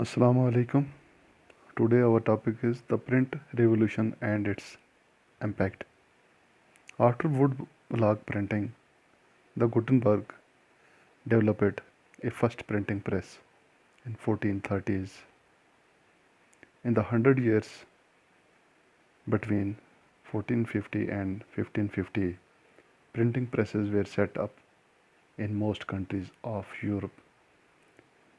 Assalamu alaikum. Today our topic is the print revolution and its impact. After wood block printing, the Gutenberg developed a first printing press in 1430s. In the 100 years between 1450 and 1550, printing presses were set up in most countries of Europe.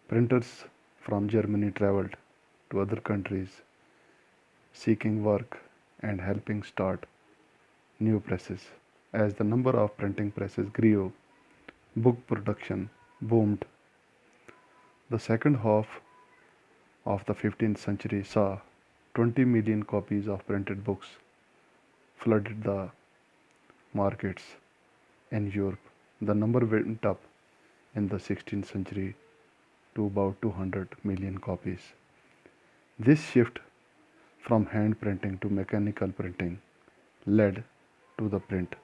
Printers from Germany traveled to other countries seeking work and helping start new presses. As the number of printing presses grew, book production boomed. The second half of the 15th century saw 20 million copies of printed books flooded the markets in Europe. The number went up in the 16th century to about 200 million copies. This shift from hand printing to mechanical printing led to the print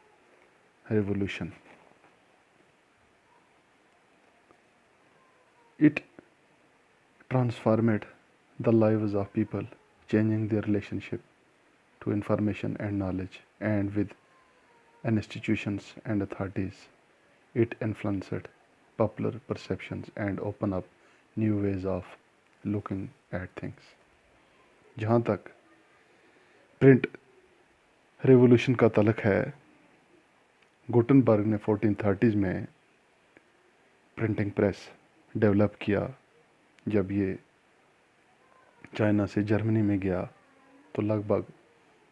revolution. It transformed the lives of people, changing their relationship to information and knowledge, and with institutions and authorities. It influenced popular perceptions and opened up new ways of looking at things. जहाँ तक print revolution का तल्लुक है, Gutenberg ने 1430s में printing press develop किया. जब ये China से जर्मनी में गया तो लगभग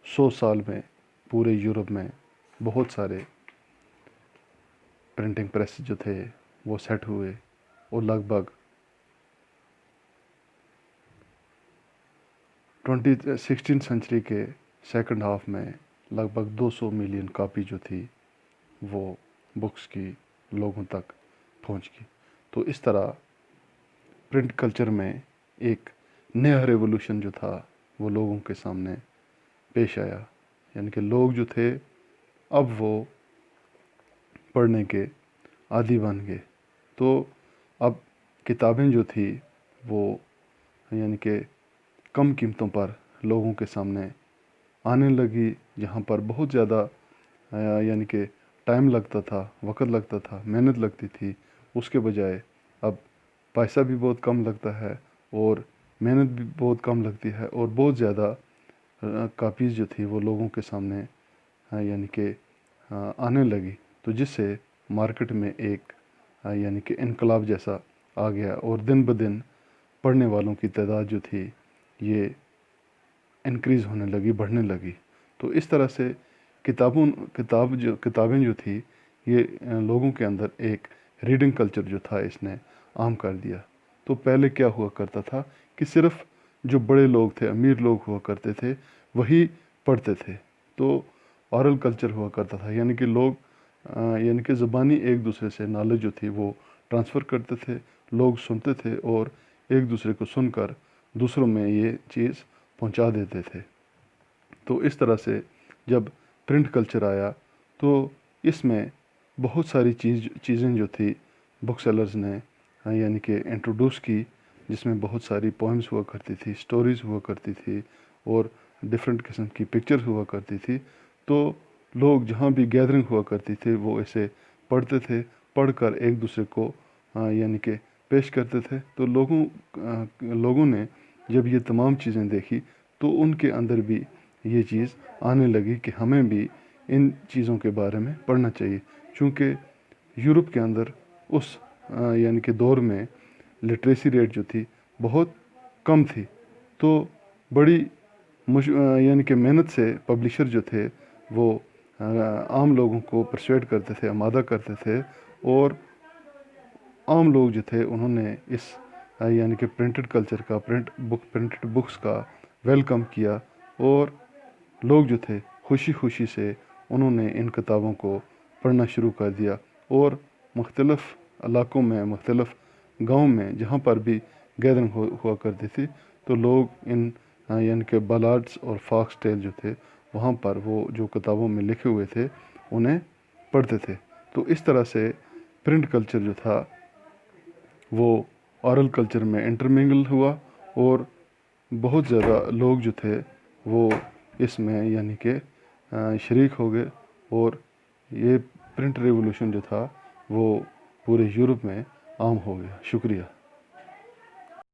100 साल में पूरे यूरोप में बहुत सारे प्रिंटिंग प्रेस जो थे वो सेट हुए और लगभग 16th सेंचुरी के सेकंड हाफ में लगभग 200 मिलियन कॉपी जो थी वो बुक्स की लोगों तक पहुंच गई. तो इस तरह प्रिंट कल्चर में एक नया रेवोल्यूशन जो था वो लोगों के सामने पेश आया. यानी कि लोग जो थे अब वो पढ़ने के आदी बन गए. तो अब किताबें जो थी वो यानी कि कम कीमतों पर लोगों के सामने आने लगी, जहाँ पर बहुत ज़्यादा यानी कि टाइम लगता था, वक्त लगता था, मेहनत लगती थी, उसके बजाय अब पैसा भी बहुत कम लगता है और मेहनत भी बहुत कम लगती है और बहुत ज़्यादा कापीज़ जो थी वो लोगों के सामने यानी कि आने लगी. तो जिससे मार्केट में एक यानी कि इनकलाब जैसा आ गया और दिन ब दिन पढ़ने वालों की तादाद जो थी ये इंक्रीज़ होने लगी, बढ़ने लगी. तो इस तरह से किताबें जो थी ये लोगों के अंदर एक रीडिंग कल्चर जो था इसने आम कर दिया. तो पहले क्या हुआ करता था कि सिर्फ जो बड़े लोग थे, अमीर लोग हुआ करते थे, वही पढ़ते थे. तो औरल कल्चर हुआ करता था, यानी कि लोग यानी कि ज़बानी एक दूसरे से नॉलेज जो थी वो ट्रांसफ़र करते थे, लोग सुनते थे और एक दूसरे को सुनकर दूसरों में ये चीज़ पहुंचा देते थे. तो इस तरह से जब प्रिंट कल्चर आया तो इसमें बहुत सारी चीज़ें जो थी बुक सेलर्स ने यानी कि इंट्रोड्यूस की, जिसमें बहुत सारी पोएम्स हुआ करती थी, स्टोरीज़ हुआ करती थी और डिफरेंट किस्म की पिक्चर्स हुआ करती थी. तो लोग जहाँ भी गैदरिंग हुआ करती थी वो ऐसे पढ़ते थे, पढ़कर एक दूसरे को यानी कि पेश करते थे. तो लोगों ने जब ये तमाम चीज़ें देखी तो उनके अंदर भी ये चीज़ आने लगी कि हमें भी इन चीज़ों के बारे में पढ़ना चाहिए. चूँकि यूरोप के अंदर उस यानी कि दौर में लिटरेसी रेट जो थी बहुत कम थी. तो बड़ी यानी कि मेहनत से पब्लिशर जो थे वो आम लोगों को परसुएड करते थे, आमादा करते थे और आम लोग जो थे उन्होंने इस यानी कि प्रिंटेड कल्चर का, प्रिंटेड बुक्स का वेलकम किया और लोग जो थे खुशी खुशी से उन्होंने इन किताबों को पढ़ना शुरू कर दिया. और मुख्तलिफ़ इलाक़ों में, मुख्तलिफ़ गाँव में जहाँ पर भी गैदरिंग हुआ करती थी तो लोग इन यानी कि बालाड्स और फॉक्स टेल जो थे वहाँ पर वो जो किताबों में लिखे हुए थे उन्हें पढ़ते थे. तो इस तरह से प्रिंट कल्चर जो था वो औरल कल्चर में इंटरमिंगल हुआ اور بہت زیادہ لوگ جو تھے وہ اس میں یعنی کہ شریک ہو گئے، اور یہ پرنٹ ریولوشن جو تھا وہ پورے یورپ میں عام ہو گیا۔ شکریہ۔